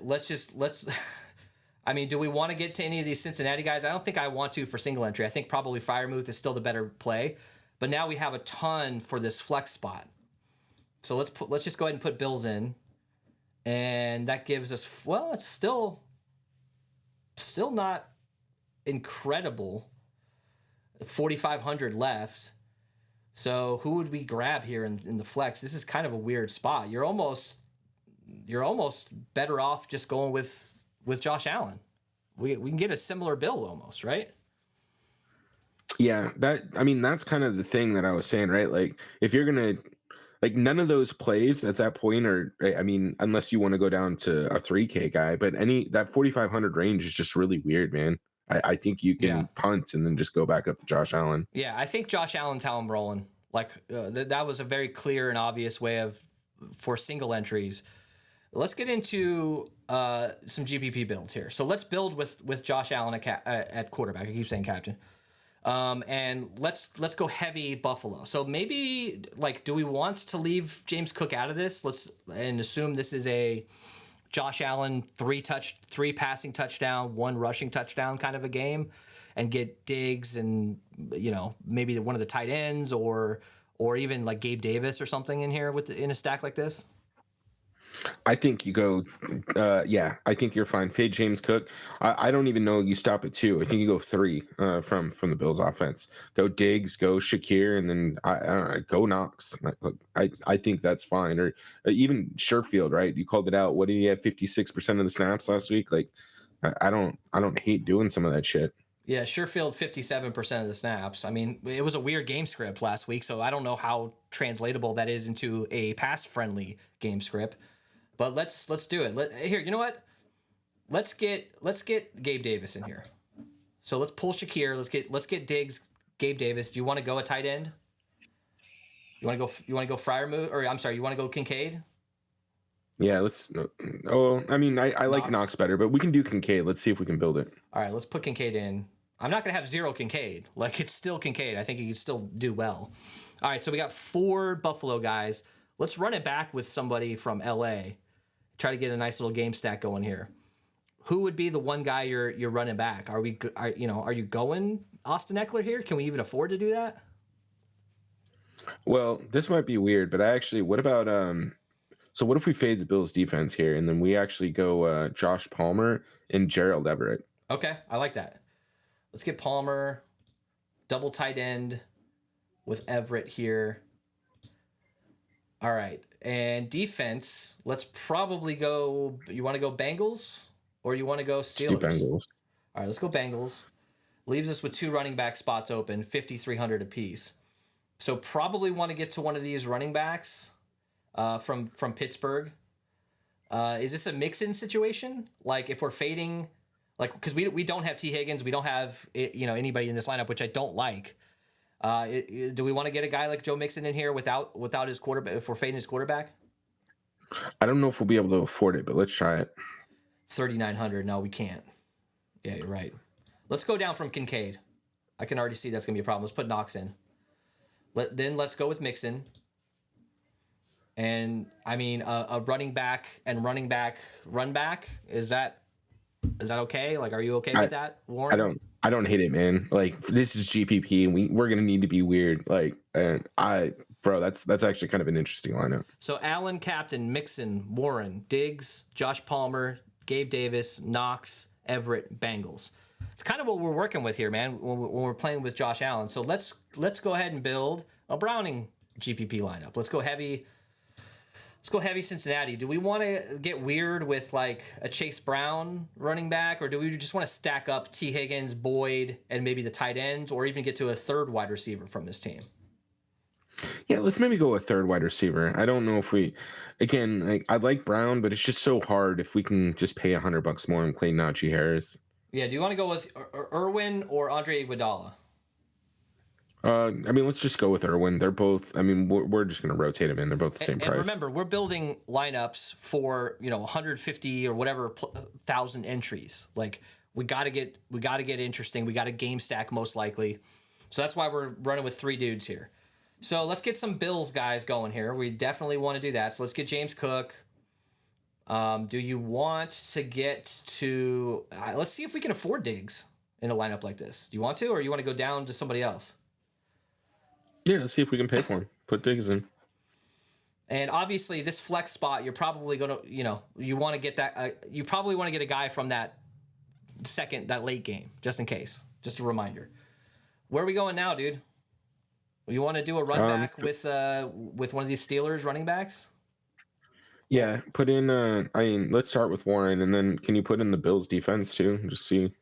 I mean, do we want to get to any of these Cincinnati guys? I don't think I want to for single entry. I think probably Freiermuth is still the better play. But now we have a ton for this flex spot. So let's just go ahead and put Bills in. And that gives us, well, it's still not incredible. 4,500 left. So who would we grab here in the flex? This is kind of a weird spot. You're almost better off just going with Josh Allen. We can get a similar build almost, right? Yeah, that's kind of the thing that I was saying, right? Like, if you're gonna, like, none of those plays at that point are, I mean, unless you want to go down to a 3K guy, but that 4,500 range is just really weird, man. I think you can punt and then just go back up to Josh Allen. Yeah, I think Josh Allen's how I'm rolling. Like, that was a very clear and obvious way for single entries. Let's get into some GPP builds here. So let's build with Josh Allen at quarterback. I keep saying captain. And let's go heavy Buffalo. So maybe like, do we want to leave James Cook out of this? And assume this is a Josh Allen 3 passing touchdown, 1 rushing touchdown kind of a game, and get Diggs and maybe one of the tight ends or even like Gabe Davis or something in here in a stack like this. I think you go, I think you're fine. Fade James Cook. I don't even know you stop at 2. I think you go 3 from the Bills offense. Go Diggs, go Shakir, and then go Knox. I think that's fine. Or even Sherfield, right? You called it out. What did he have? 56% of the snaps last week. Like, I don't hate doing some of that shit. Yeah, Sherfield 57% of the snaps. I mean, it was a weird game script last week, so I don't know how translatable that is into a pass-friendly game script. But let's do it. Here, you know what? Let's get Gabe Davis in here. So let's pull Shakir. Let's get Diggs, Gabe Davis. Do you want to go a tight end? You want to go Freiermuth, or I'm sorry, you want to go Kincaid? Yeah, let's. Oh, I mean, I like Knox better, but we can do Kincaid. Let's see if we can build it. All right, let's put Kincaid in. I'm not gonna have 0 Kincaid. Like, it's still Kincaid. I think he can still do well. All right, so we got 4 Buffalo guys. Let's run it back with somebody from LA. Try to get a nice little game stack going here. Who would be the one guy you're running back? Are you going Austin Eckler here? Can we even afford to do that? Well, this might be weird, but what about so what if we fade the Bills defense here and then we actually go Josh Palmer and Gerald Everett? Okay, I like that. Let's get Palmer, double tight end with Everett here. All right. And defense, let's probably go. You want to go Bengals or you want to go Steelers? Let's do Bengals. All right, let's go Bengals. Leaves us with 2 running back spots open, 5,300 apiece. So probably want to get to one of these running backs from Pittsburgh. Is this a mix-in situation? Like, if we're fading, like, because we don't have T. Higgins, we don't have anybody in this lineup, which I don't like. Do we want to get a guy like Joe Mixon in here without his quarterback, if we're fading his quarterback? I don't know if we'll be able to afford it, but let's try it. 3,900. No, we can't. Yeah, you're right. Let's go down from Kincaid. I can already see that's going to be a problem. Let's put Knox in. Let's go with Mixon. And I mean, a running back and run back. Is that okay? Like, are you okay with that, Warren? I don't hate it, man. Like, this is GPP, and we're gonna need to be weird. Like, that's actually kind of an interesting lineup. So Allen, captain, Mixon, Warren, Diggs, Josh Palmer, Gabe Davis, Knox, Everett, Bengals. It's kind of what we're working with here, man. When we're playing with Josh Allen. So let's go ahead and build a Browning GPP lineup. Let's go heavy. Let's go heavy Cincinnati. Do we want to get weird with like a Chase Brown running back, or do we just want to stack up T. Higgins, Boyd, and maybe the tight ends, or even get to a 3rd wide receiver from this team? Yeah, let's maybe go a 3rd wide receiver. I don't know if I like Brown, but it's just so hard if we can just pay $100 more and play Najee Harris. Yeah, do you want to go with Irwin or Andre Iguodala? I mean, let's just go with Irwin. They're both. I mean, we're just going to rotate them in. They're both the same price. And remember, we're building lineups for 150 or whatever thousand entries. Like, we got to get interesting. We got a game stack most likely. So that's why we're running with 3 dudes here. So let's get some Bills guys going here. We definitely want to do that. So let's get James Cook. Do you want to get to? Let's see if we can afford Diggs in a lineup like this. Do you want to, or you want to go down to somebody else? Yeah, let's see if we can pay for him. Put Diggs in. And obviously, this flex spot, you're probably going to, you want to get that. You probably want to get a guy from that late game, just in case. Just a reminder. Where are we going now, dude? You want to do a run back with one of these Steelers running backs? Yeah, put in. Let's start with Warren, and then can you put in the Bills defense too? Just see.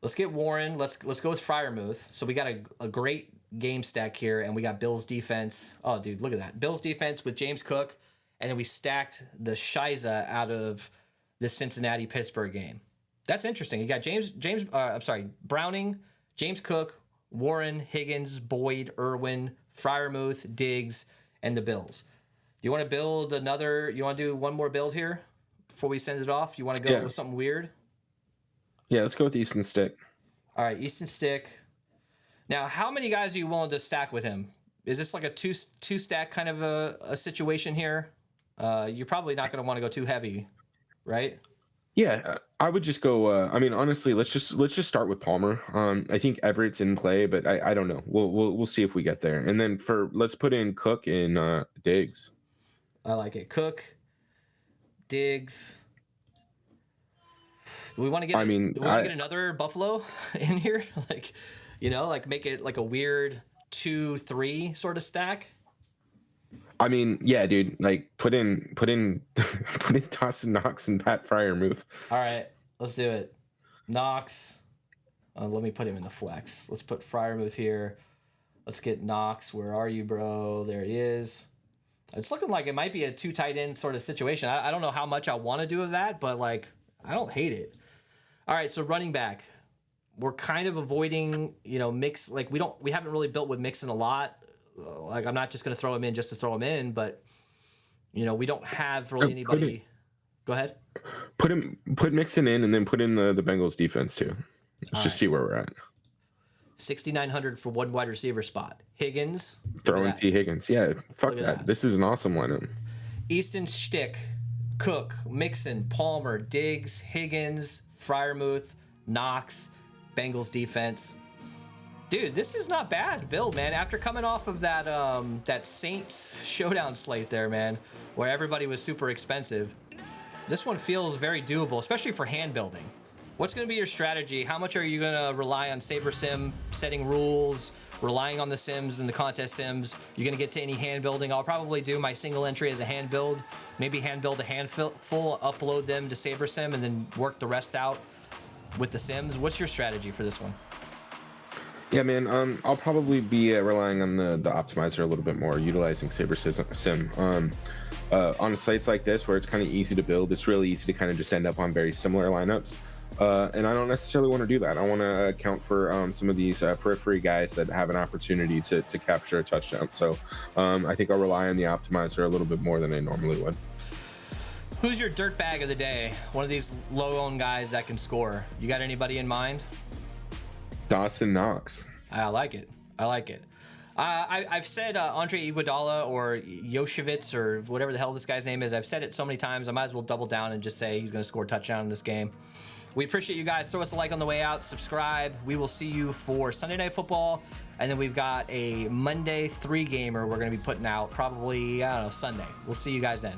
Let's get Warren. Let's go with Freiermuth. So we got a great game stack here, and we got Bills defense. Oh, dude, look at that. Bills defense with James Cook, and then we stacked the Shiza out of the Cincinnati Pittsburgh game. That's interesting. You got Browning, James Cook, Warren, Higgins, Boyd, Irwin, Freiermuth, Diggs, and the Bills. Do you want to build another? You want to do one more build here before we send it off? You want to go with something weird? Yeah, let's go with Easton Stick. All right, Easton Stick. Now, how many guys are you willing to stack with him? Is this like a two stack kind of a situation here? You're probably not going to want to go too heavy, right? Yeah, I would just go. I mean, honestly, let's just start with Palmer. I think Everett's in play, but I don't know. We'll see if we get there. And then let's put in Cook and Diggs. I like it. Cook, Diggs. Do we want to get? Get another Buffalo in here? Like, like make it like a weird 2-3 sort of stack. I mean, yeah, dude. Like, put in Dawson Knox and Pat Freiermuth. All right, let's do it. Knox. Let me put him in the flex. Let's put Freiermuth here. Let's get Knox. Where are you, bro? There he is. It's looking like it might be a 2 tight end sort of situation. I don't know how much I want to do of that, but like, I don't hate it. All right, so running back. We're kind of avoiding, Mix. Like, we haven't really built with Mixon a lot. Like, I'm not just going to throw him in just to throw him in, but we don't have really anybody. Go ahead. Put Mixon in, and then put in the Bengals defense too. Let's just see where we're at. 6,900 for one wide receiver spot. Higgins. Throw in T. Higgins. Yeah, fuck that. This is an awesome lineup. Easton Stick, Cook, Mixon, Palmer, Diggs, Higgins, Freiermuth, Knox, Bengals defense. Dude, this is not bad build, man. After coming off of that Saints showdown slate there, man, where everybody was super expensive, this one feels very doable, especially for hand building. What's going to be your strategy? How much are you going to rely on Saber Sim setting rules, relying on the sims and the contest sims? You're going to get to any hand building? I'll probably do my single entry as a hand build, maybe hand build a handful, upload them to Saber Sim, and then work the rest out with the sims. What's your strategy for this one? Yeah, man. I'll probably be relying on the optimizer a little bit more, utilizing Saber Sim. On sites like this where it's kind of easy to build, it's really easy to kind of just end up on very similar lineups. And I don't necessarily want to do that. I want to account for some of these periphery guys that have an opportunity to capture a touchdown. So I think I'll rely on the optimizer a little bit more than I normally would. Who's your dirt bag of the day? One of these low-owned guys that can score. You got anybody in mind? Dawson Knox. I like it. I've said Andre Iguodala or Yoshevitz or whatever the hell this guy's name is. I've said it so many times. I might as well double down and just say he's going to score a touchdown in this game. We appreciate you guys. Throw us a like on the way out. Subscribe. We will see you for Sunday Night Football. And then we've got a Monday 3-gamer we're going to be putting out probably, Sunday. We'll see you guys then.